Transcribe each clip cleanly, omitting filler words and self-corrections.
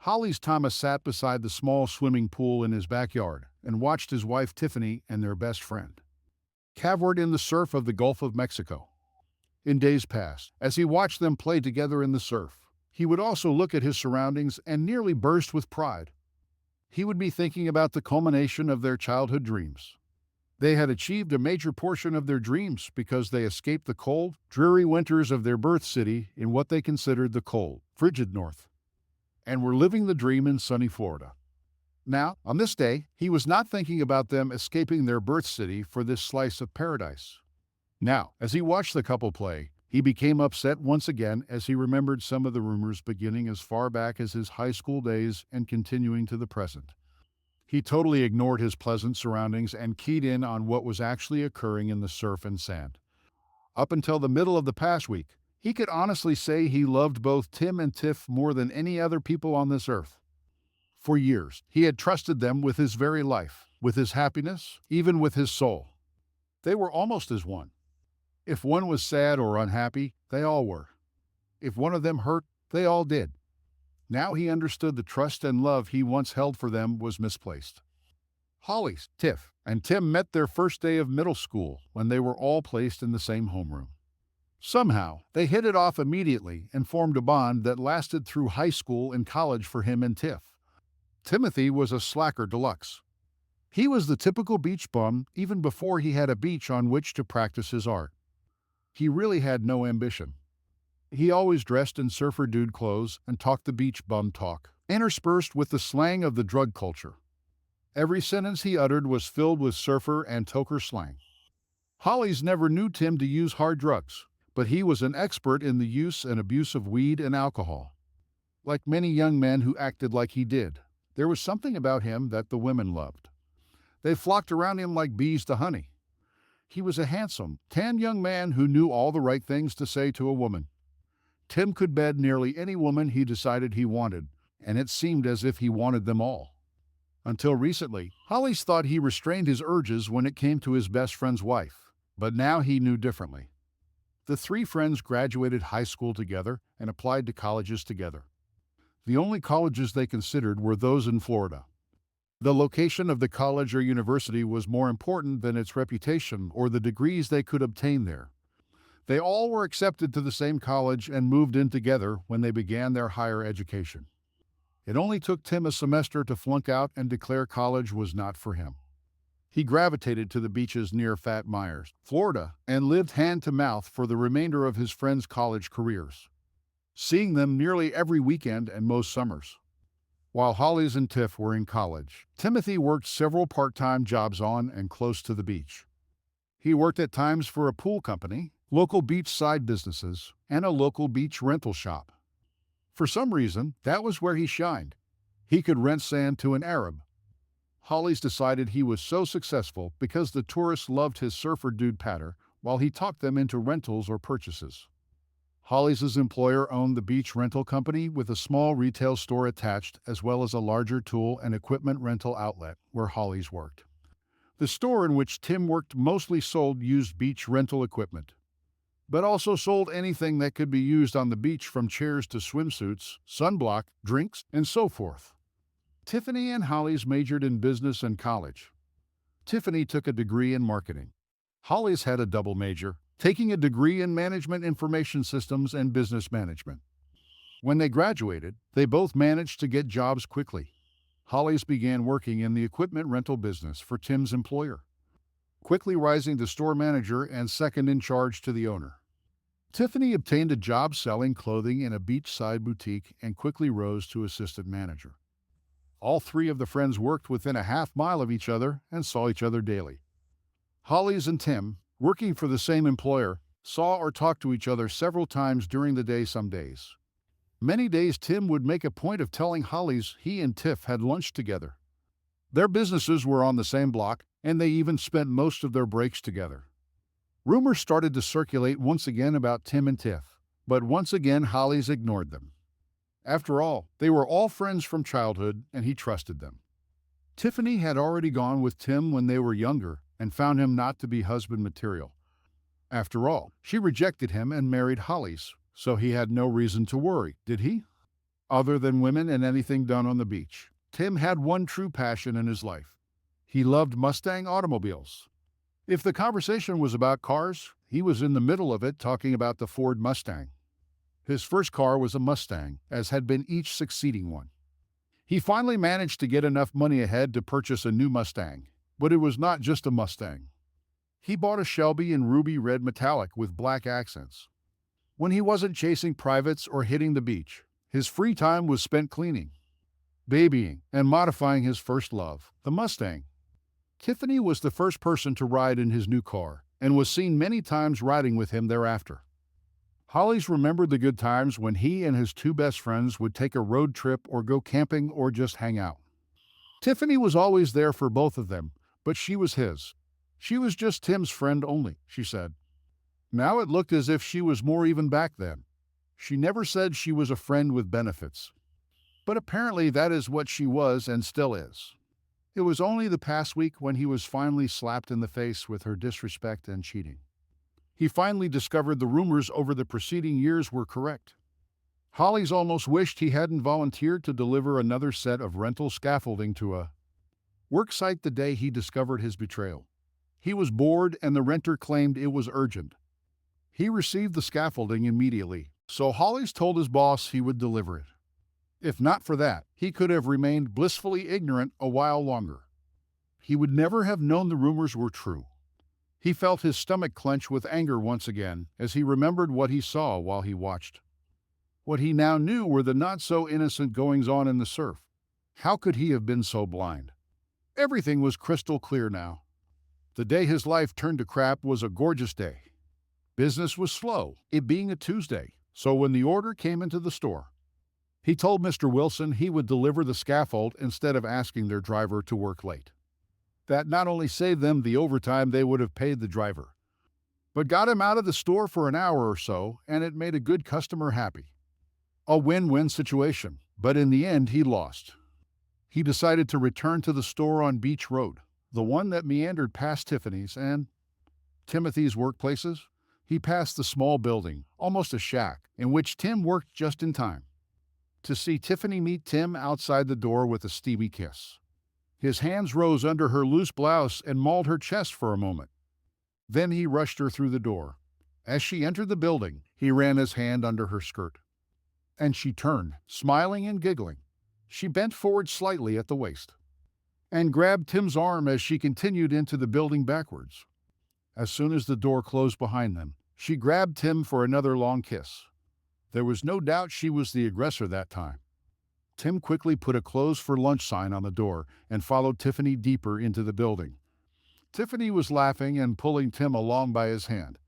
Hollis Thomas sat beside the small swimming pool in his backyard and watched his wife Tiffany and their best friend cavorted in the surf of the Gulf of Mexico. In days past, as he watched them play together in the surf, he would also look at his surroundings and nearly burst with pride. He would be thinking about the culmination of their childhood dreams. They had achieved a major portion of their dreams because they escaped the cold, dreary winters of their birth city in what they considered the cold, frigid North, and were living the dream in sunny Florida. Now, on this day, he was not thinking about them escaping their birth city for this slice of paradise. Now, as he watched the couple play, he became upset once again as he remembered some of the rumors beginning as far back as his high school days and continuing to the present. He totally ignored his pleasant surroundings and keyed in on what was actually occurring in the surf and sand. Up until the middle of the past week, he could honestly say he loved both Tim and Tiff more than any other people on this earth. For years, he had trusted them with his very life, with his happiness, even with his soul. They were almost as one. If one was sad or unhappy, they all were. If one of them hurt, they all did. Now he understood the trust and love he once held for them was misplaced. Hollis, Tiff, and Tim met their first day of middle school when they were all placed in the same homeroom. Somehow, they hit it off immediately and formed a bond that lasted through high school and college for him and Tiff. Timothy was a slacker deluxe. He was the typical beach bum even before he had a beach on which to practice his art. He really had no ambition. He always dressed in surfer dude clothes and talked the beach bum talk, interspersed with the slang of the drug culture. Every sentence he uttered was filled with surfer and toker slang. Hollis never knew Tim to use hard drugs, but he was an expert in the use and abuse of weed and alcohol. Like many young men who acted like he did, there was something about him that the women loved. They flocked around him like bees to honey. He was a handsome, tan young man who knew all the right things to say to a woman. Tim could bed nearly any woman he decided he wanted, and it seemed as if he wanted them all. Until recently, Hollis thought he restrained his urges when it came to his best friend's wife, but now he knew differently. The three friends graduated high school together and applied to colleges together. The only colleges they considered were those in Florida. The location of the college or university was more important than its reputation or the degrees they could obtain there. They all were accepted to the same college and moved in together when they began their higher education. It only took Tim a semester to flunk out and declare college was not for him. He gravitated to the beaches near Fat Myers, Florida, and lived hand to mouth for the remainder of his friends' college careers, seeing them nearly every weekend and most summers. While Hollis and Tiff were in college, Timothy worked several part-time jobs on and close to the beach. He worked at times for a pool company, local beachside businesses, and a local beach rental shop. For some reason, that was where he shined. He could rent sand to an Arab. Hollis decided he was so successful because the tourists loved his surfer dude patter while he talked them into rentals or purchases. Hollis's employer owned the beach rental company with a small retail store attached as well as a larger tool and equipment rental outlet where Hollis worked. The store in which Tim worked mostly sold used beach rental equipment, but also sold anything that could be used on the beach from chairs to swimsuits, sunblock, drinks, and so forth. Tiffany and Hollis majored in business in college. Tiffany took a degree in marketing. Hollis had a double major, taking a degree in management information systems and business management. When they graduated, they both managed to get jobs quickly. Hollis began working in the equipment rental business for Tim's employer, quickly rising to store manager and second in charge to the owner. Tiffany obtained a job selling clothing in a beachside boutique and quickly rose to assistant manager. All three of the friends worked within a half-mile of each other and saw each other daily. Hollis and Tim, working for the same employer, saw or talked to each other several times during the day some days. Many days Tim would make a point of telling Hollis he and Tiff had lunch together. Their businesses were on the same block, and they even spent most of their breaks together. Rumors started to circulate once again about Tim and Tiff, but once again Hollis ignored them. After all, they were all friends from childhood, and he trusted them. Tiffany had already gone with Tim when they were younger and found him not to be husband material. After all, she rejected him and married Hollis, so he had no reason to worry, did he? Other than women and anything done on the beach, Tim had one true passion in his life. He loved Mustang automobiles. If the conversation was about cars, he was in the middle of it talking about the Ford Mustang. His first car was a Mustang, as had been each succeeding one. He finally managed to get enough money ahead to purchase a new Mustang, but it was not just a Mustang. He bought a Shelby in ruby red metallic with black accents. When he wasn't chasing privates or hitting the beach, his free time was spent cleaning, babying, and modifying his first love, the Mustang. Tiffany was the first person to ride in his new car and was seen many times riding with him thereafter. Hollis remembered the good times when he and his two best friends would take a road trip or go camping or just hang out. Tiffany was always there for both of them, but she was his. She was just Tim's friend only, she said. Now it looked as if she was more even back then. She never said she was a friend with benefits. But apparently that is what she was and still is. It was only the past week when he was finally slapped in the face with her disrespect and cheating. He finally discovered the rumors over the preceding years were correct. Hollis almost wished he hadn't volunteered to deliver another set of rental scaffolding to a work site the day he discovered his betrayal. He was bored and the renter claimed it was urgent. He received the scaffolding immediately, so Hollis told his boss he would deliver it. If not for that, he could have remained blissfully ignorant a while longer. He would never have known the rumors were true. He felt his stomach clench with anger once again as he remembered what he saw while he watched. What he now knew were the not-so-innocent goings-on in the surf. How could he have been so blind? Everything was crystal clear now. The day his life turned to crap was a gorgeous day. Business was slow, it being a Tuesday, so when the order came into the store, he told Mr. Wilson he would deliver the scaffold instead of asking their driver to work late. That not only saved them the overtime they would have paid the driver, but got him out of the store for an hour or so, and it made a good customer happy. A win-win situation, but in the end he lost. He decided to return to the store on Beach Road, the one that meandered past Tiffany's and Timothy's workplaces. He passed the small building, almost a shack, in which Tim worked just in time to see Tiffany meet Tim outside the door with a steamy kiss. His hands rose under her loose blouse and mauled her chest for a moment. Then he rushed her through the door. As she entered the building, he ran his hand under her skirt. And she turned, smiling and giggling. She bent forward slightly at the waist and grabbed Tim's arm as she continued into the building backwards. As soon as the door closed behind them, she grabbed Tim for another long kiss. There was no doubt she was the aggressor that time. Tim quickly put a closed for lunch sign on the door and followed Tiffany deeper into the building. Tiffany was laughing and pulling Tim along by his hand.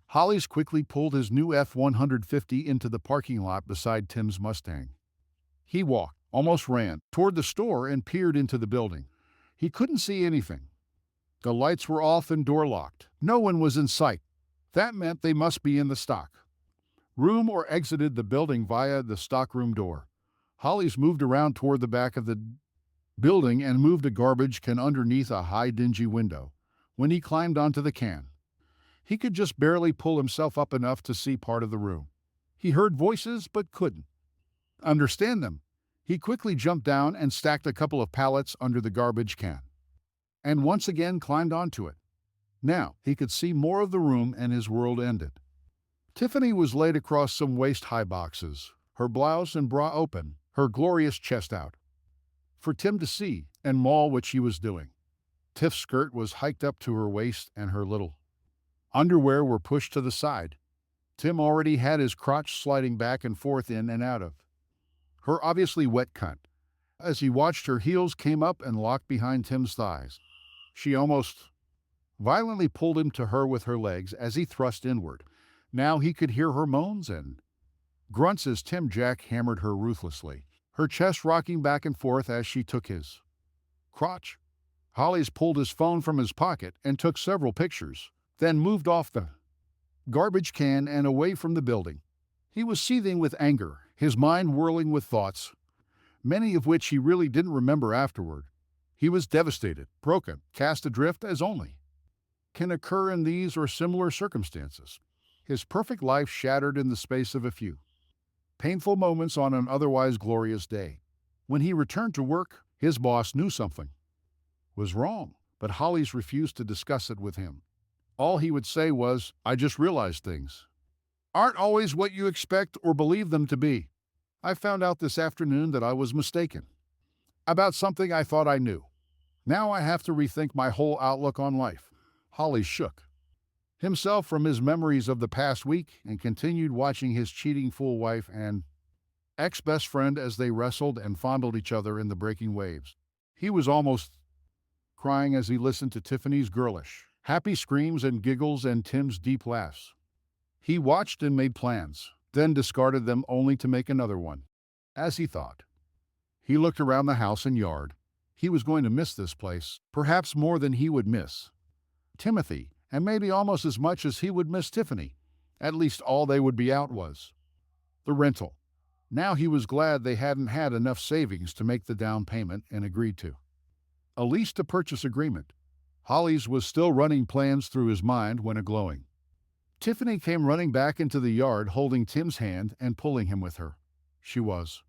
Hollis quickly pulled his new F-150 into the parking lot beside Tim's Mustang. He walked, almost ran, toward the store and peered into the building. He couldn't see anything. The lights were off and door locked. No one was in sight. That meant they must be in the stock room or exited the building via the stockroom door. Hollis moved around toward the back of the building and moved a garbage can underneath a high dingy window. When he climbed onto the can, he could just barely pull himself up enough to see part of the room. He heard voices but couldn't understand them. He quickly jumped down and stacked a couple of pallets under the garbage can, and once again climbed onto it. Now he could see more of the room and his world ended. Tiffany was laid across some waist-high boxes, her blouse and bra open, her glorious chest out, for Tim to see and maul what she was doing. Tiff's skirt was hiked up to her waist and her little underwear were pushed to the side. Tim already had his crotch sliding back and forth in and out of her obviously wet cunt. As he watched, her heels came up and locked behind Tim's thighs. She almost violently pulled him to her with her legs as he thrust inward. Now he could hear her moans and grunts as Tim jackhammered her ruthlessly, her chest rocking back and forth as she took his crotch. Hollis pulled his phone from his pocket and took several pictures, then moved off the garbage can and away from the building. He was seething with anger, his mind whirling with thoughts, many of which he really didn't remember afterward. He was devastated, broken, cast adrift as only can occur in these or similar circumstances. His perfect life shattered in the space of a few Painful moments on an otherwise glorious day. When he returned to work, his boss knew something was wrong, but Hollis refused to discuss it with him. All he would say was, "I just realized things aren't always what you expect or believe them to be. I found out this afternoon that I was mistaken about something I thought I knew. Now I have to rethink my whole outlook on life." Hollis shook himself from his memories of the past week and continued watching his cheating fool wife and ex-best friend as they wrestled and fondled each other in the breaking waves. He was almost crying as he listened to Tiffany's girlish, happy screams and giggles and Tim's deep laughs. He watched and made plans, then discarded them only to make another one. As he thought, he looked around the house and yard. He was going to miss this place, perhaps more than he would miss Timothy, and maybe almost as much as he would miss Tiffany. At least all they would be out was the rental. Now he was glad they hadn't had enough savings to make the down payment and agreed to a lease to purchase agreement. Hollis was still running plans through his mind when a glowing Tiffany came running back into the yard holding Tim's hand and pulling him with her. She was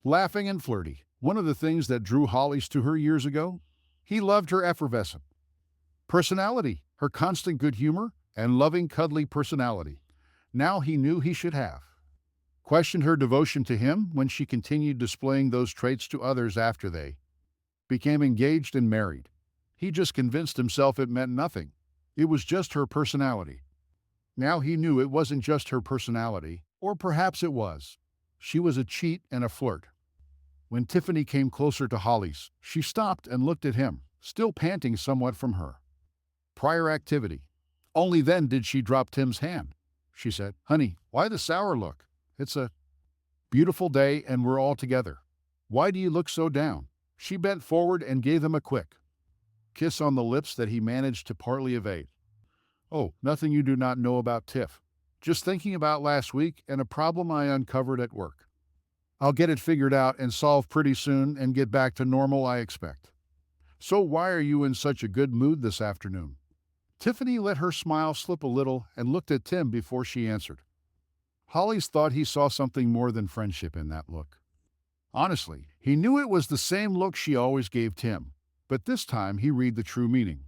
laughing and flirty, one of the things that drew Hollis to her years ago. He loved her effervescent personality, her constant good humor, and loving, cuddly personality. Now he knew he should have questioned her devotion to him when she continued displaying those traits to others after they became engaged and married. He just convinced himself it meant nothing. It was just her personality. Now he knew it wasn't just her personality, or perhaps it was. She was a cheat and a flirt. When Tiffany came closer to Hollis, she stopped and looked at him, still panting somewhat from her prior activity. Only then did she drop Tim's hand. She said, "Honey, why the sour look? It's a beautiful day and we're all together. Why do you look so down?" She bent forward and gave him a quick kiss on the lips that he managed to partly evade. "Oh, nothing you do not know about, Tiff. Just thinking about last week and a problem I uncovered at work. I'll get it figured out and solved pretty soon and get back to normal, I expect. So why are you in such a good mood this afternoon?" Tiffany let her smile slip a little and looked at Tim before she answered. Hollis thought he saw something more than friendship in that look. Honestly, he knew it was the same look she always gave Tim, but this time he read the true meaning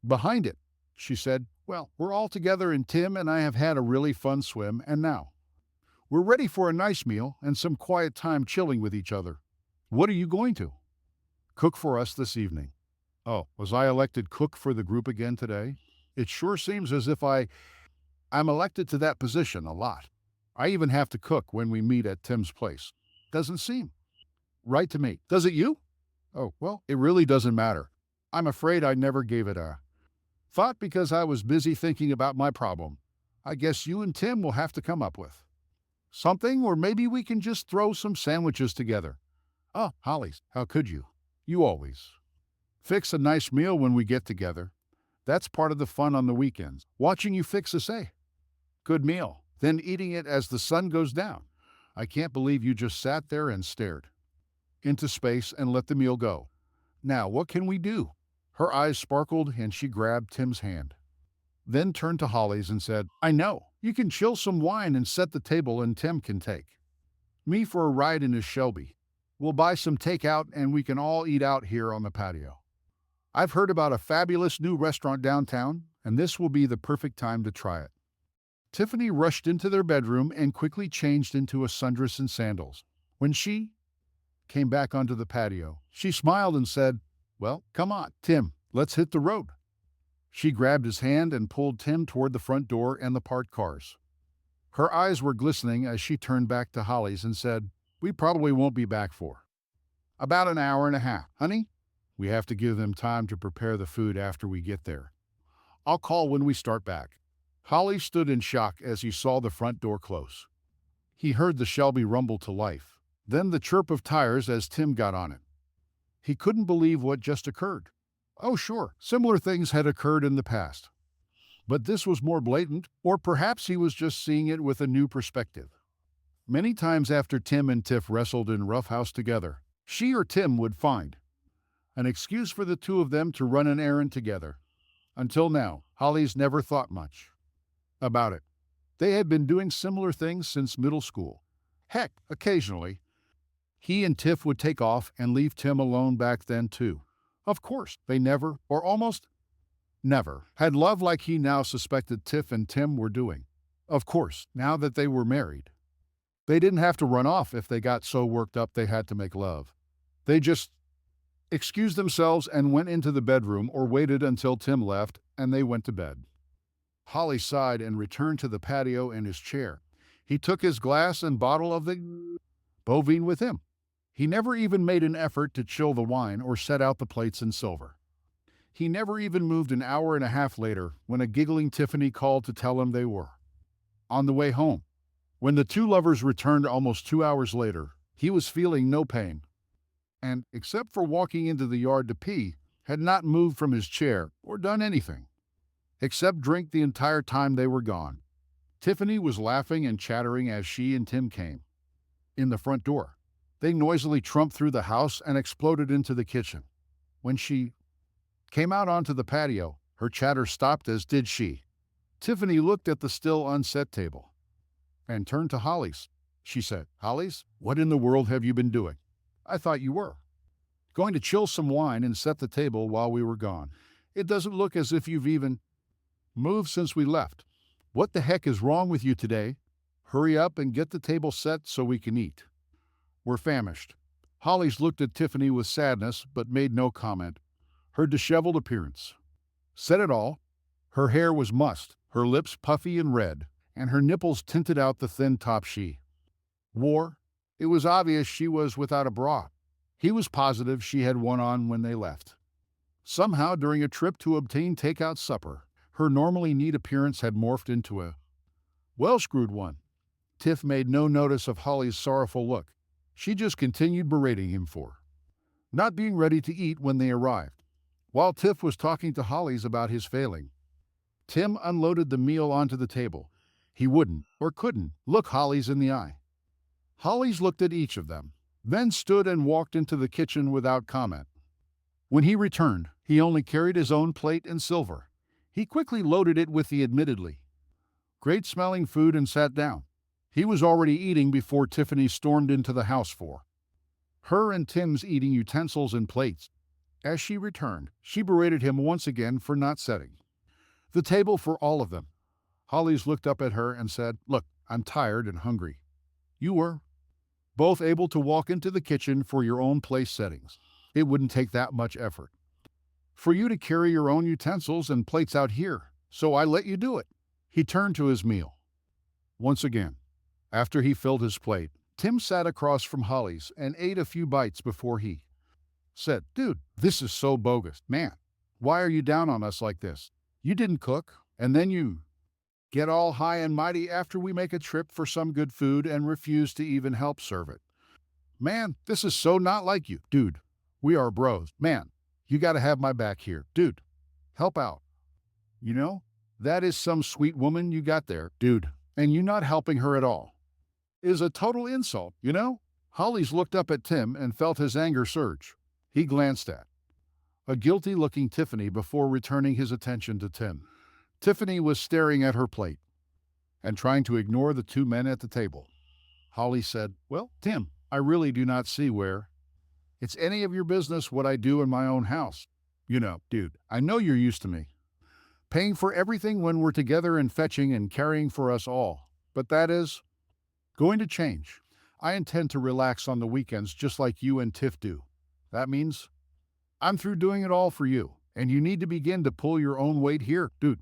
behind it. She said, "Well, we're all together and Tim and I have had a really fun swim, and now we're ready for a nice meal and some quiet time chilling with each other. What are you going to cook for us this evening?" Oh, was I elected cook for the group again today? It sure seems as if I'm elected to that position a lot. I even have to cook when we meet at Tim's place. Doesn't seem right to me. Does it you? Oh, well, it really doesn't matter. I'm afraid I never gave it a thought because I was busy thinking about my problem. I guess you and Tim will have to come up with something, or maybe we can just throw some sandwiches together. Oh, Hollis, how could you? You always fix a nice meal when we get together. That's part of the fun on the weekends, watching you fix a good meal, then eating it as the sun goes down. I can't believe you just sat there and stared into space and let the meal go. Now, what can we do?" Her eyes sparkled and she grabbed Tim's hand, then turned to Hollis and said, "I know. You can chill some wine and set the table, and Tim can take me for a ride in his Shelby. We'll buy some takeout and we can all eat out here on the patio. I've heard about a fabulous new restaurant downtown, and this will be the perfect time to try it." Tiffany rushed into their bedroom and quickly changed into a sundress and sandals. When she came back onto the patio, she smiled and said, "Well, come on, Tim, let's hit the road." She grabbed his hand and pulled Tim toward the front door and the parked cars. Her eyes were glistening as she turned back to Hollis and said, "We probably won't be back for about an hour and a half, honey. We have to give them time to prepare the food after we get there. I'll call when we start back." Hollis stood in shock as he saw the front door close. He heard the Shelby rumble to life, then the chirp of tires as Tim got on it. He couldn't believe what just occurred. Oh, sure, similar things had occurred in the past. But this was more blatant, or perhaps he was just seeing it with a new perspective. Many times after Tim and Tiff wrestled in Rough House together, she or Tim would find an excuse for the two of them to run an errand together. Until now, Hollis never thought much about it. They had been doing similar things since middle school. Heck, occasionally, he and Tiff would take off and leave Tim alone back then, too. Of course, they never, or almost never, had love like he now suspected Tiff and Tim were doing. Of course, now that they were married, they didn't have to run off if they got so worked up they had to make love. They just excused themselves and went into the bedroom or waited until Tim left and they went to bed. Holly sighed and returned to the patio in his chair. He took his glass and bottle of the Bovine with him. He never even made an effort to chill the wine or set out the plates and silver. He never even moved an hour and a half later when a giggling Tiffany called to tell him they were on the way home. When the two lovers returned almost 2 hours later, he was feeling no pain, and, except for walking into the yard to pee, had not moved from his chair or done anything, except drink the entire time they were gone. Tiffany was laughing and chattering as she and Tim came in the front door. They noisily trumped through the house and exploded into the kitchen. When she came out onto the patio, her chatter stopped, as did she. Tiffany looked at the still unset table and turned to Holly's. She said, "Holly's, what in the world have you been doing? I thought you were going to chill some wine and set the table while we were gone. It doesn't look as if you've even moved since we left. What the heck is wrong with you today? Hurry up and get the table set so we can eat. We're famished." Holly's looked at Tiffany with sadness but made no comment. Her disheveled appearance said it all. Her hair was mussed, her lips puffy and red, and her nipples tinted out the thin top she wore. It was obvious she was without a bra. He was positive she had one on when they left. Somehow, during a trip to obtain takeout supper, her normally neat appearance had morphed into a well-screwed one. Tiff made no notice of Holly's sorrowful look. She just continued berating him for not being ready to eat when they arrived. While Tiff was talking to Holly's about his failing, Tim unloaded the meal onto the table. He wouldn't, or couldn't, look Holly's in the eye. Holly's looked at each of them, then stood and walked into the kitchen without comment. When he returned, he only carried his own plate and silver. He quickly loaded it with the admittedly great-smelling food and sat down. He was already eating before Tiffany stormed into the house for her and Tim's eating utensils and plates. As she returned, she berated him once again for not setting the table for all of them. Holly's looked up at her and said, "Look, I'm tired and hungry. You were both able to walk into the kitchen for your own place settings. It wouldn't take that much effort for you to carry your own utensils and plates out here, so I let you do it." He turned to his meal once again. After he filled his plate, Tim sat across from Holly's and ate a few bites before he said, "Dude, this is so bogus. Man, why are you down on us like this? You didn't cook, and then you get all high and mighty after we make a trip for some good food and refuse to even help serve it. Man, this is so not like you. Dude, we are bros. Man, you gotta have my back here. Dude, help out. You know, that is some sweet woman you got there, dude, and you not helping her at all is a total insult, you know?" Holly's looked up at Tim and felt his anger surge. He glanced at a guilty-looking Tiffany before returning his attention to Tim. Tiffany was staring at her plate and trying to ignore the two men at the table. Holly said, "Well, Tim, I really do not see where it's any of your business what I do in my own house. You know, dude, I know you're used to me paying for everything when we're together and fetching and carrying for us all, but that is going to change. I intend to relax on the weekends just like you and Tiff do. That means I'm through doing it all for you, and you need to begin to pull your own weight here, dude."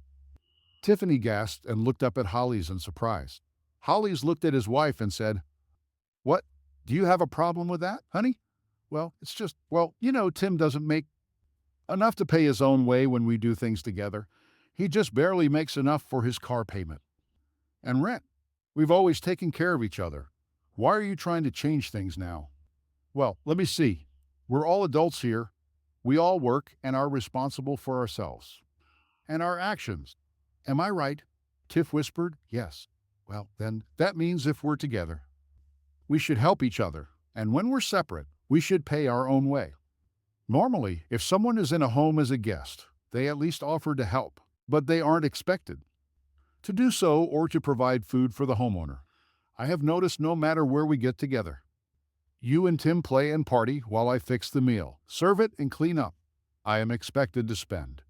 Tiffany gasped and looked up at Holly's in surprise. Holly's looked at his wife and said, "What? Do you have a problem with that, honey?" "Well, it's just, well, you know, Tim doesn't make enough to pay his own way when we do things together. He just barely makes enough for his car payment and rent. We've always taken care of each other. Why are you trying to change things now?" "Well, let me see. We're all adults here. We all work and are responsible for ourselves and our actions. Am I right?" Tiff whispered, "Yes." "Well, then, that means if we're together, we should help each other, and when we're separate, we should pay our own way. Normally, if someone is in a home as a guest, they at least offer to help, but they aren't expected to do so or to provide food for the homeowner. I have noticed no matter where we get together, you and Tim play and party while I fix the meal, serve it, and clean up. I am expected to spend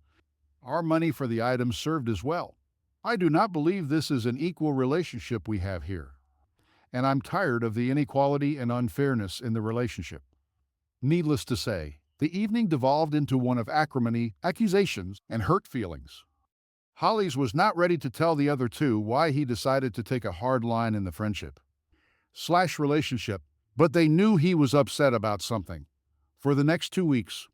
our money for the items served as well. I do not believe this is an equal relationship we have here, and I'm tired of the inequality and unfairness in the relationship. Needless to say, the evening devolved into one of acrimony, accusations, and hurt feelings. Hollis was not ready to tell the other two why he decided to take a hard line in the friendship slash relationship, but they knew he was upset about something. For the next 2 weeks,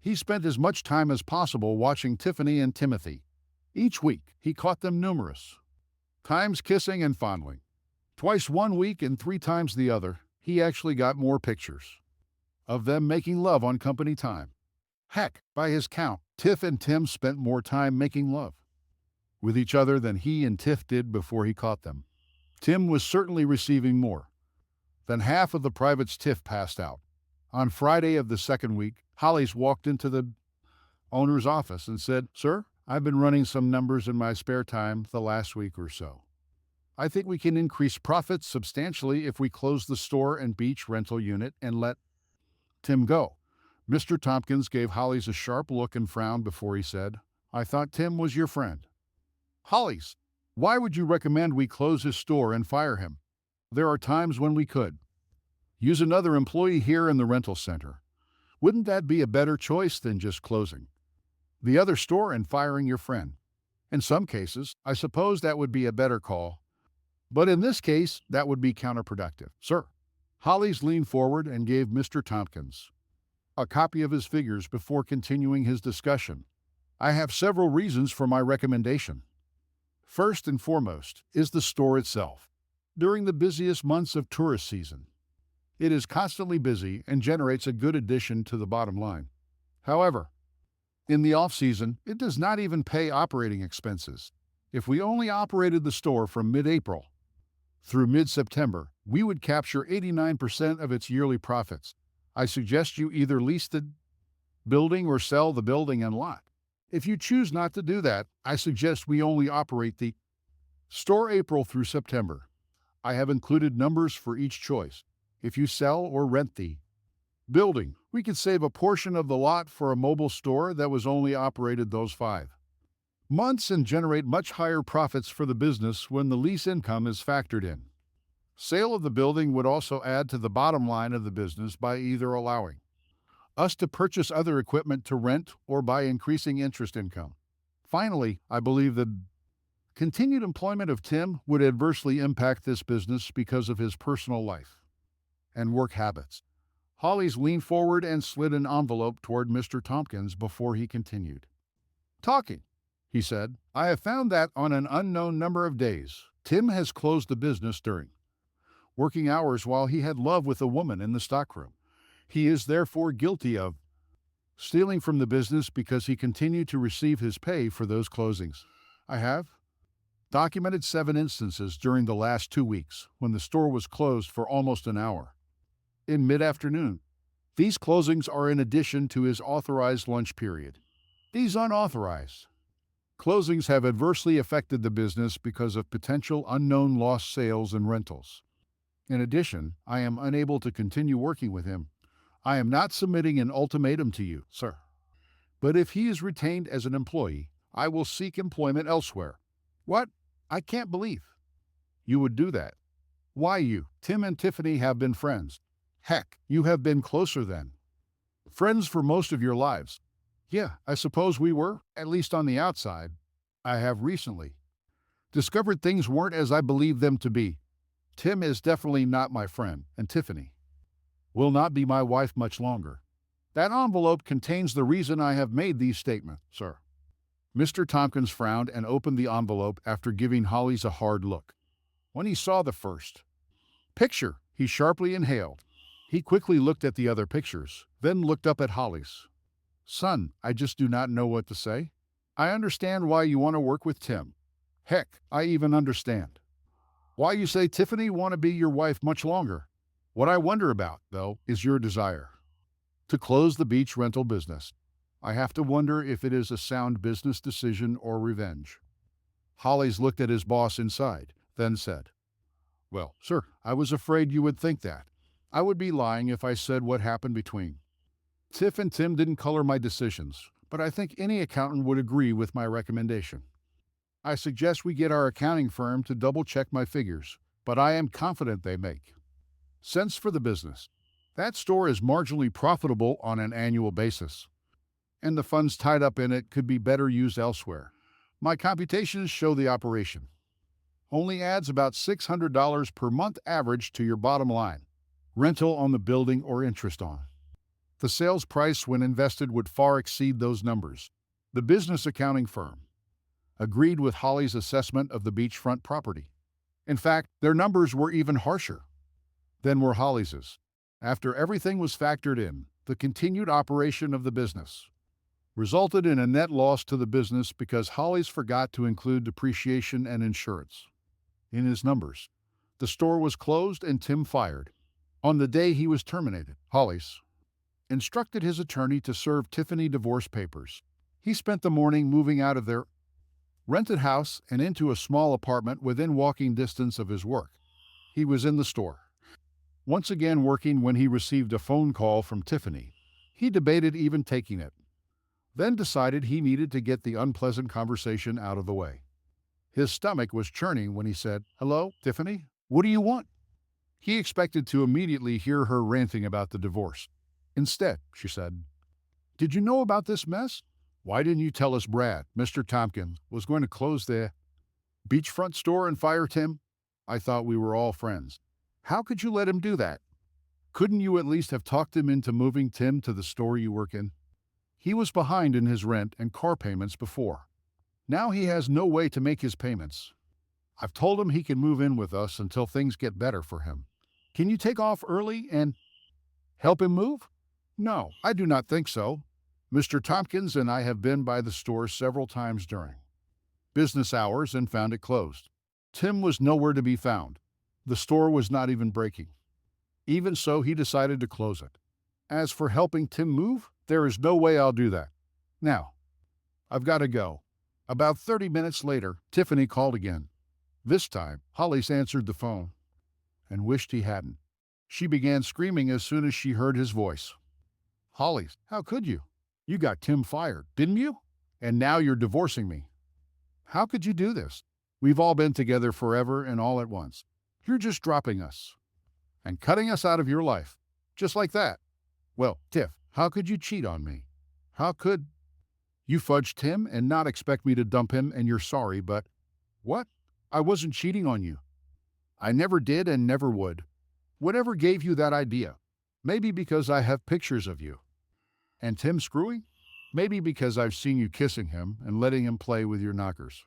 he spent as much time as possible watching Tiffany and Timothy. Each week, he caught them numerous times kissing and fondling. Twice one week and 3 times the other, he actually got more pictures of them making love on company time. Heck, by his count, Tiff and Tim spent more time making love with each other than he and Tiff did before he caught them. Tim was certainly receiving more than half of the privates Tiff passed out. On Friday of the second week, Hollis walked into the owner's office and said, "Sir, I've been running some numbers in my spare time the last week or so. I think we can increase profits substantially if we close the store and beach rental unit and let Tim go." Mr. Tompkins gave Hollis a sharp look and frowned before he said, "I thought Tim was your friend." "Hollis, why would you recommend we close his store and fire him? There are times when we could use another employee here in the rental center. Wouldn't that be a better choice than just closing the other store and firing your friend? In some cases, I suppose that would be a better call, but in this case, that would be counterproductive, sir." Hollis leaned forward and gave Mr. Tompkins a copy of his figures before continuing his discussion. "I have several reasons for my recommendation. First and foremost is the store itself. During the busiest months of tourist season, it is constantly busy and generates a good addition to the bottom line. However, in the off-season, it does not even pay operating expenses. If we only operated the store from mid-April through mid-September, we would capture 89% of its yearly profits. I suggest you either lease the building or sell the building and lot. If you choose not to do that, I suggest we only operate the store April through September. I have included numbers for each choice. If you sell or rent the building, we could save a portion of the lot for a mobile store that was only operated those 5 months and generate much higher profits for the business when the lease income is factored in. Sale of the building would also add to the bottom line of the business by either allowing us to purchase other equipment to rent or by increasing interest income. Finally, I believe the continued employment of Tim would adversely impact this business because of his personal life and work habits." Hollis leaned forward and slid an envelope toward Mr. Tompkins before he continued talking. He said, "I have found that on an unknown number of days, Tim has closed the business during working hours while he had love with a woman in the stockroom. He is therefore guilty of stealing from the business because he continued to receive his pay for those closings. I have documented 7 instances during the last 2 weeks when the store was closed for almost an hour in mid-afternoon. These closings are in addition to his authorized lunch period. These unauthorized closings have adversely affected the business because of potential unknown lost sales and rentals. In addition, I am unable to continue working with him. I am not submitting an ultimatum to you, sir. But if he is retained as an employee, I will seek employment elsewhere." "What? I can't believe you would do that." "Why you? Tim and Tiffany have been friends. Heck, you have been closer than friends for most of your lives." "Yeah, I suppose we were, at least on the outside. I have recently discovered things weren't as I believed them to be. Tim is definitely not my friend, and Tiffany will not be my wife much longer. That envelope contains the reason I have made these statements, sir." Mr. Tompkins frowned and opened the envelope after giving Hollis a hard look. When he saw the first picture, he sharply inhaled. He quickly looked at the other pictures, then looked up at Hollis. "Son, I just do not know what to say. I understand why you want to work with Tim. Heck, I even understand why you say Tiffany want to be your wife much longer. What I wonder about, though, is your desire to close the beach rental business. I have to wonder if it is a sound business decision or revenge." Hollis looked at his boss inside, then said, Well, sir, I was afraid you would think that. I would be lying if I said what happened between. Tiff and Tim didn't color my decisions, but I think any accountant would agree with my recommendation. I suggest we get our accounting firm to double check my figures, but I am confident they make sense for the business. That store is marginally profitable on an annual basis, and the funds tied up in it could be better used elsewhere. My computations show the operation only adds about $600 per month average to your bottom line, rental on the building or interest on. The sales price when invested would far exceed those numbers. The business accounting firm agreed with Holly's assessment of the beachfront property. In fact, their numbers were even harsher than were Holly's. After everything was factored in, the continued operation of the business resulted in a net loss to the business because Holly's forgot to include depreciation and insurance in his numbers. The store was closed and Tim fired. On the day he was terminated, Holly's instructed his attorney to serve Tiffany divorce papers. He spent the morning moving out of their rented house and into a small apartment within walking distance of his work. He was in the store once again working when he received a phone call from Tiffany. He debated even taking it, then decided he needed to get the unpleasant conversation out of the way. His stomach was churning when he said, "Hello, Tiffany? What do you want?" He expected to immediately hear her ranting about the divorce. Instead, she said, "Did you know about this mess? Why didn't you tell us Brad, Mr. Tompkins, was going to close the beachfront store and fire Tim? I thought we were all friends. How could you let him do that? Couldn't you at least have talked him into moving Tim to the store you work in? He was behind in his rent and car payments before. Now he has no way to make his payments. I've told him he can move in with us until things get better for him. Can you take off early and help him move?" "No, I do not think so. Mr. Tompkins and I have been by the store several times during business hours and found it closed. Tim was nowhere to be found. The store was not even breaking. Even so, he decided to close it. As for helping Tim move, there is no way I'll do that. Now, I've got to go." About 30 minutes later, Tiffany called again. This time, Hollis answered the phone and wished he hadn't. She began screaming as soon as she heard his voice. "Hollis, how could you? You got Tim fired, didn't you? And now you're divorcing me. How could you do this? We've all been together forever and all at once. You're just dropping us and cutting us out of your life. Just like that. Well, Tiff, how could you cheat on me? How could you fudge Tim and not expect me to dump him and you're sorry, but what? I wasn't cheating on you. I never did and never would. Whatever gave you that idea? Maybe because I have pictures of you. And Tim screwing? Maybe because I've seen you kissing him and letting him play with your knockers.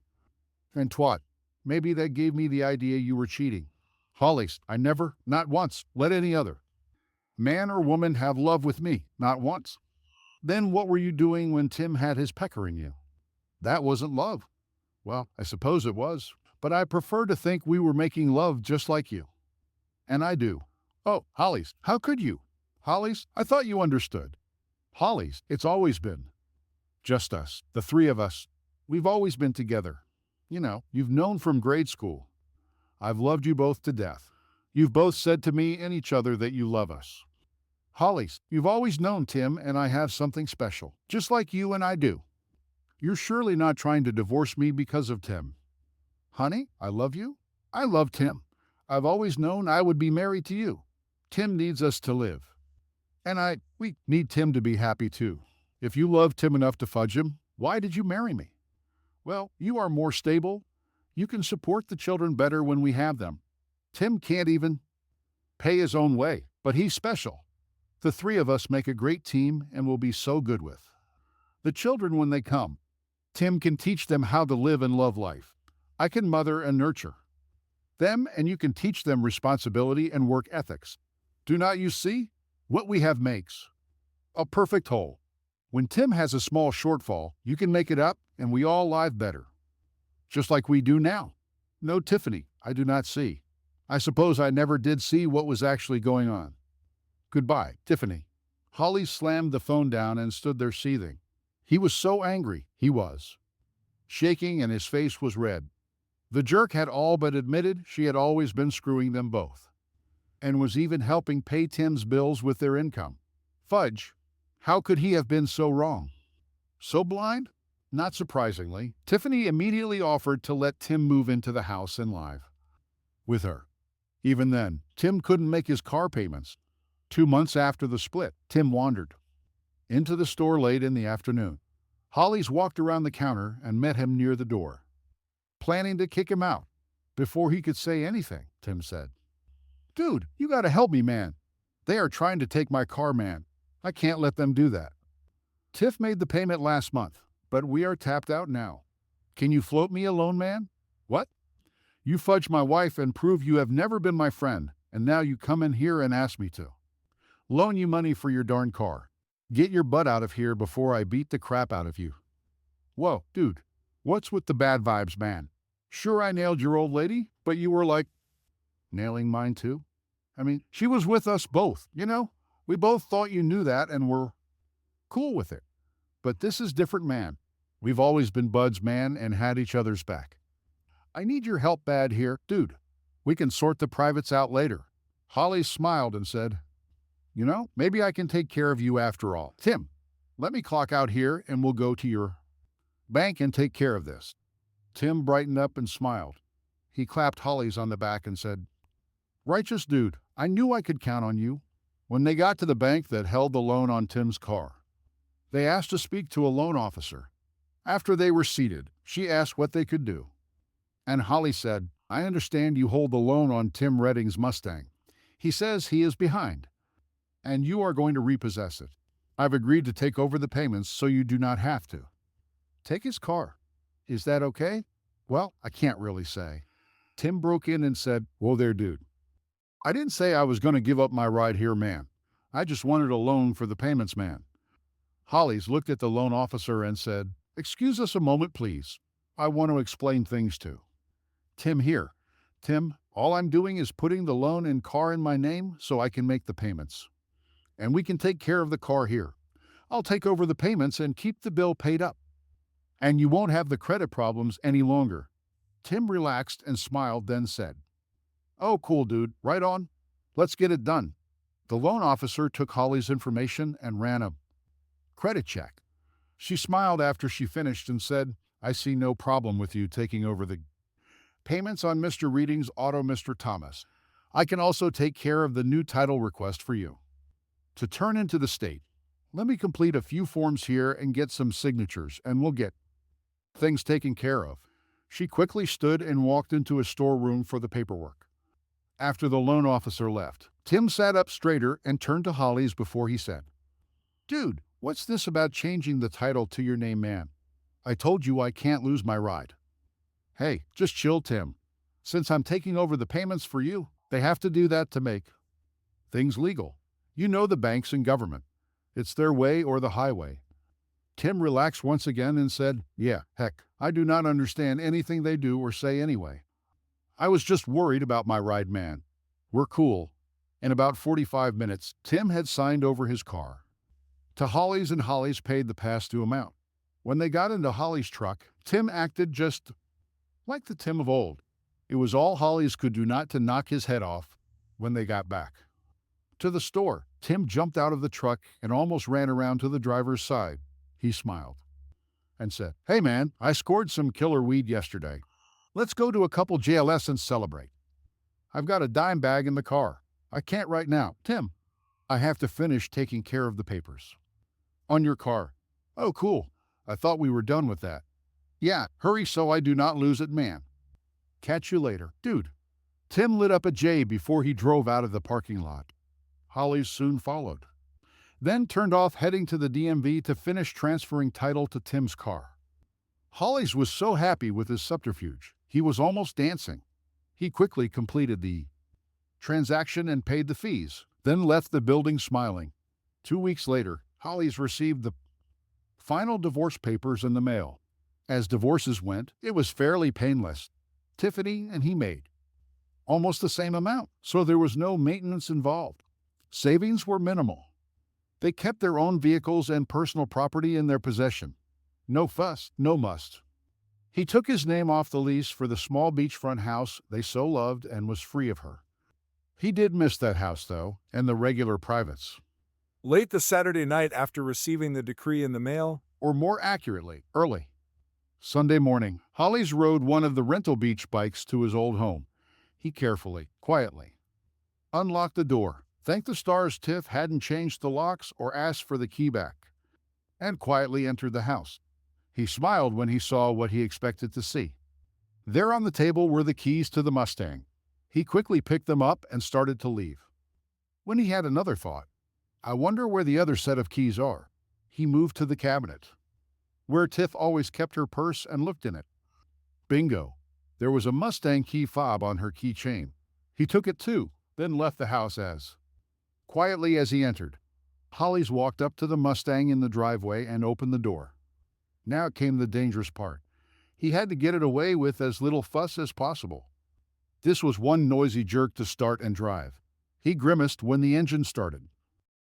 And twat, maybe that gave me the idea you were cheating. Hollis, I never, not once, let any other man or woman have love with me, not once. Then what were you doing when Tim had his pecker in you? That wasn't love. Well, I suppose it was, but I prefer to think we were making love just like you. And I do. Oh, Hollis, how could you? Hollis, I thought you understood. Hollis, it's always been just us, the three of us. We've always been together. You know, you've known from grade school. I've loved you both to death. You've both said to me and each other that you love us. Hollis, you've always known Tim and I have something special, just like you and I do. You're surely not trying to divorce me because of Tim. Honey, I love you. I love Tim. I've always known I would be married to you. Tim needs us to live. And we need Tim to be happy too. If you love Tim enough to fudge him, why did you marry me? Well, you are more stable. You can support the children better when we have them. Tim can't even pay his own way, but he's special. The three of us make a great team and will be so good with the children when they come. Tim can teach them how to live and love life. I can mother and nurture them, and you can teach them responsibility and work ethics. Do not you see? What we have makes a perfect whole. When Tim has a small shortfall, you can make it up, and we all live better. Just like we do now. No, Tiffany, I do not see. I suppose I never did see what was actually going on. Goodbye, Tiffany. Holly slammed the phone down and stood there seething. He was so angry, he was shaking and his face was red. The jerk had all but admitted she had always been screwing them both, and was even helping pay Tim's bills with their income. Fudge! How could he have been so wrong? So blind? Not surprisingly, Tiffany immediately offered to let Tim move into the house and live with her. Even then, Tim couldn't make his car payments. 2 months after the split, Tim wandered into the store late in the afternoon. Hollis walked around the counter and met him near the door, planning to kick him out. Before he could say anything, Tim said, "Dude, you gotta help me, man. They are trying to take my car, man. I can't let them do that. Tiff made the payment last month, but we are tapped out now. Can you float me a loan, man?" "What? You fudge my wife and prove you have never been my friend, and now you come in here and ask me to loan you money for your darn car. Get your butt out of here before I beat the crap out of you." "Whoa, dude, what's with the bad vibes, man? Sure, I nailed your old lady, but you were like, nailing mine too? I mean, she was with us both, you know? We both thought you knew that and were cool with it. But this is different, man. We've always been buds, man, and had each other's back. I need your help bad here, dude. We can sort the privates out later." Holly smiled and said, "You know, maybe I can take care of you after all. Tim, let me clock out here and we'll go to your bank and take care of this." Tim brightened up and smiled. He clapped Hollis on the back and said, "Righteous dude, I knew I could count on you." When they got to the bank that held the loan on Tim's car, they asked to speak to a loan officer. After they were seated, she asked what they could do. And Holly said, "I understand you hold the loan on Tim Redding's Mustang. He says he is behind, and you are going to repossess it. I've agreed to take over the payments so you do not have to. Take his car. Is that okay?" "Well, I can't really say." Tim broke in and said, "Whoa there, dude. I didn't say I was going to give up my ride here, man. I just wanted a loan for the payments, man." Hollis looked at the loan officer and said, "Excuse us a moment, please. I want to explain things to Tim here. Tim, all I'm doing is putting the loan and car in my name so I can make the payments. And we can take care of the car here. I'll take over the payments and keep the bill paid up. And you won't have the credit problems any longer." Tim relaxed and smiled, then said, "Oh, cool, dude. Right on. Let's get it done." The loan officer took Holly's information and ran a credit check. She smiled after she finished and said, "I see no problem with you taking over the payments on Mr. Reading's auto, Mr. Thomas. I can also take care of the new title request for you to turn into the state. Let me complete a few forms here and get some signatures, and we'll get things taken care of." She quickly stood and walked into a storeroom for the paperwork. After the loan officer left, Tim sat up straighter and turned to Hollis before he said, "Dude, what's this about changing the title to your name, man? I told you I can't lose my ride." "Hey, just chill, Tim. Since I'm taking over the payments for you, they have to do that to make things legal. You know the banks and government. It's their way or the highway." Tim relaxed once again and said, "Yeah, heck, I do not understand anything they do or say anyway. I was just worried about my ride, man. We're cool." In about 45 minutes, Tim had signed over his car to Hollis, and Hollis paid the past-due amount. When they got into Hollis' truck, Tim acted just like the Tim of old. It was all Hollis could do not to knock his head off. When they got back to the store, Tim jumped out of the truck and almost ran around to the driver's side. He smiled and said, "Hey man, I scored some killer weed yesterday. Let's go to a couple JLS and celebrate. I've got a dime bag in the car. I can't right now. Tim, I have to finish taking care of the papers on your car." "Oh, cool. I thought we were done with that." "Yeah, hurry so I do not lose it, man. Catch you later, dude." Tim lit up a J before he drove out of the parking lot. Hollis soon followed, then turned off, heading to the DMV to finish transferring title to Tim's car. Hollis was so happy with his subterfuge, he was almost dancing. He quickly completed the transaction and paid the fees, then left the building smiling. 2 weeks later, Hollis received the final divorce papers in the mail. As divorces went, it was fairly painless. Tiffany and he made almost the same amount, so there was no maintenance involved. Savings were minimal. They kept their own vehicles and personal property in their possession. No fuss, no must. He took his name off the lease for the small beachfront house they so loved and was free of her. He did miss that house, though, and the regular privates. Late the Saturday night after receiving the decree in the mail, Or more accurately, early. Sunday morning, Hollis rode one of the rental beach bikes to his old home. He carefully, quietly, unlocked the door, thanked the stars Tiff hadn't changed the locks or asked for the key back, and quietly entered the house. He smiled when he saw what he expected to see. There on the table were the keys to the Mustang. He quickly picked them up and started to leave. When he had another thought, I wonder where the other set of keys are. He moved to the cabinet, where Tiff always kept her purse, and looked in it. Bingo! There was a Mustang key fob on her keychain. He took it too, then left the house as quietly as he entered. Hollis walked up to the Mustang in the driveway and opened the door. Now came the dangerous part. He had to get it away with as little fuss as possible. This was one noisy jerk to start and drive. He grimaced when the engine started.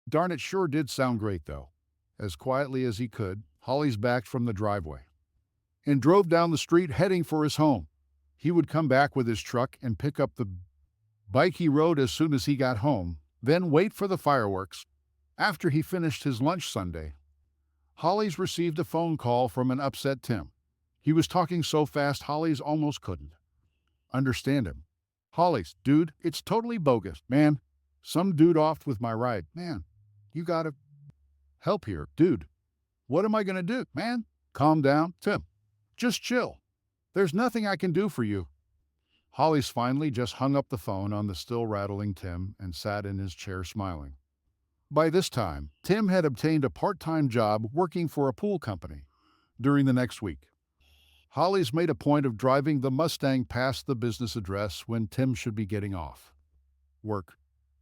Darn, it sure did sound great, though. As quietly as he could, Hollis backed from the driveway and drove down the street heading for his home. He would come back with his truck and pick up the bike he rode as soon as he got home, then wait for the fireworks. After he finished his lunch Sunday, Hollis received a phone call from an upset Tim. He was talking so fast Hollis almost couldn't understand him. Hollis, dude, it's totally bogus. Man, some dude offed with my ride. Man, you gotta help here. Dude, what am I gonna do? Man, calm down, Tim. Just chill. There's nothing I can do for you. Hollis finally just hung up the phone on the still rattling Tim and sat in his chair smiling. By this time, Tim had obtained a part-time job working for a pool company. During the next week, Hollis made a point of driving the Mustang past the business address when Tim should be getting off work.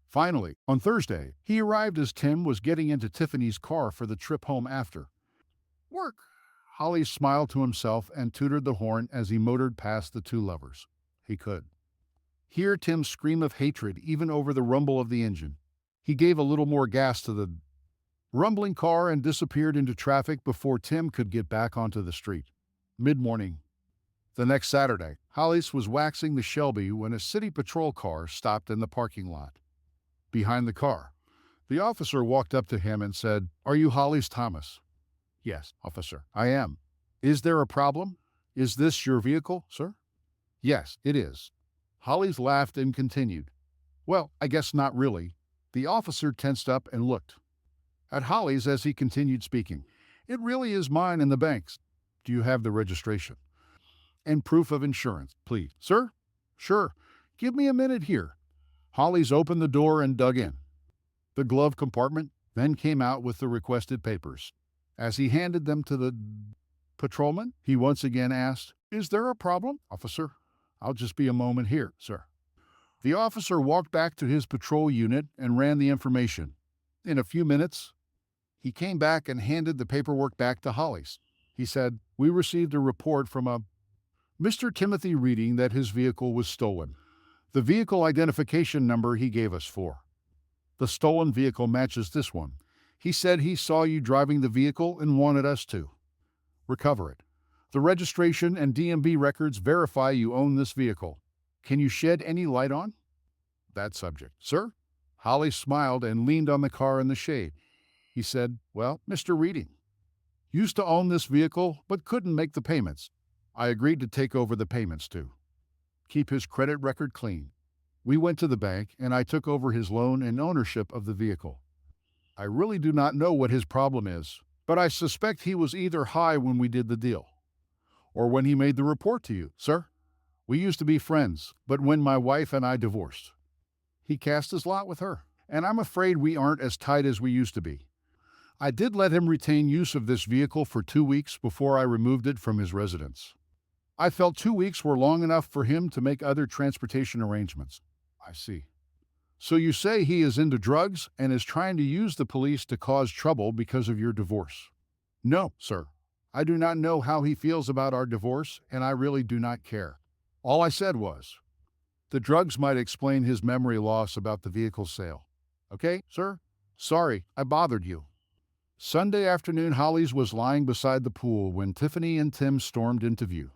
Finally, on Thursday, he arrived as Tim was getting into Tiffany's car for the trip home after work. Hollis smiled to himself and tooted the horn as he motored past the two lovers. He could hear Tim's scream of hatred even over the rumble of the engine. He gave a little more gas to the rumbling car and disappeared into traffic before Tim could get back onto the street. Mid-morning. The next Saturday, Hollis was waxing the Shelby when a city patrol car stopped in the parking lot. Behind the car, the officer walked up to him and said, "Are you Hollis Thomas?" "Yes, officer, I am." "Is there a problem? Is this your vehicle, sir?" "Yes, it is." Hollis laughed and continued, "Well, I guess not really." The officer tensed up and looked at Hollis as he continued speaking. "It really is mine and the bank's. Do you have the registration and proof of insurance, please?" "Sir?" "Sure. Give me a minute here." Hollis opened the door and dug in the glove compartment, then came out with the requested papers. As he handed them to the patrolman, he once again asked, "Is there a problem, officer?" "I'll just be a moment here, sir." The officer walked back to his patrol unit and ran the information. In a few minutes, he came back and handed the paperwork back to Hollis. He said, "We received a report from a Mr. Timothy Reading that his vehicle was stolen. The vehicle identification number he gave us for the stolen vehicle matches this one. He said he saw you driving the vehicle and wanted us to recover it. The registration and DMV records verify you own this vehicle. Can you shed any light on that subject, sir?" Hollis smiled and leaned on the car in the shade. He said, "Well, Mr. Reading used to own this vehicle but couldn't make the payments. I agreed to take over the payments to keep his credit record clean. We went to the bank and I took over his loan and ownership of the vehicle. I really do not know what his problem is, but I suspect he was either high when we did the deal or when he made the report to you, sir. We used to be friends, but when my wife and I divorced, he cast his lot with her, and I'm afraid we aren't as tight as we used to be. I did let him retain use of this vehicle for 2 weeks before I removed it from his residence. I felt 2 weeks were long enough for him to make other transportation arrangements." "I see. So you say he is into drugs and is trying to use the police to cause trouble because of your divorce?" "No, sir. I do not know how he feels about our divorce, and I really do not care. All I said was, the drugs might explain his memory loss about the vehicle sale. Okay, sir? Sorry, I bothered you." Sunday afternoon, Hollis was lying beside the pool when Tiffany and Tim stormed into view.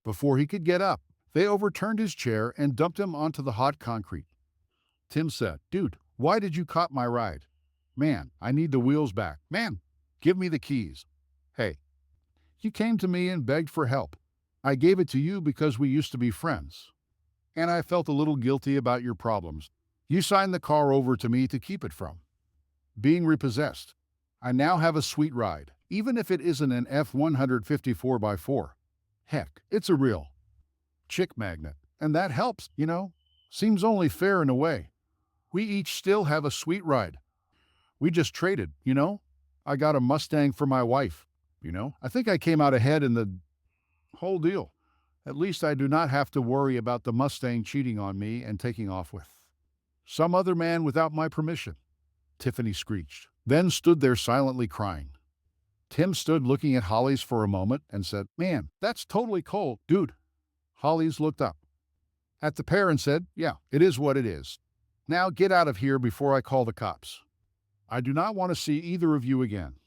Before he could get up, they overturned his chair and dumped him onto the hot concrete. Tim said, "Dude, why did you cop my ride? Man, I need the wheels back. Man, give me the keys." "Hey, you came to me and begged for help. I gave it to you because we used to be friends. And I felt a little guilty about your problems. You signed the car over to me to keep it from being repossessed. I now have a sweet ride, even if it isn't an F-154 by 4. Heck, it's a real chick magnet. And that helps, you know? Seems only fair in a way. We each still have a sweet ride. We just traded, you know? I got a Mustang for my wife, you know? I think I came out ahead in the whole deal. At least I do not have to worry about the Mustang cheating on me and taking off with some other man without my permission," Tiffany screeched, then stood there silently crying. Tim stood looking at Hollis for a moment and said, "Man, that's totally cold, dude." Hollis looked up at the pair and said, "Yeah, it is what it is. Now get out of here before I call the cops. I do not want to see either of you again."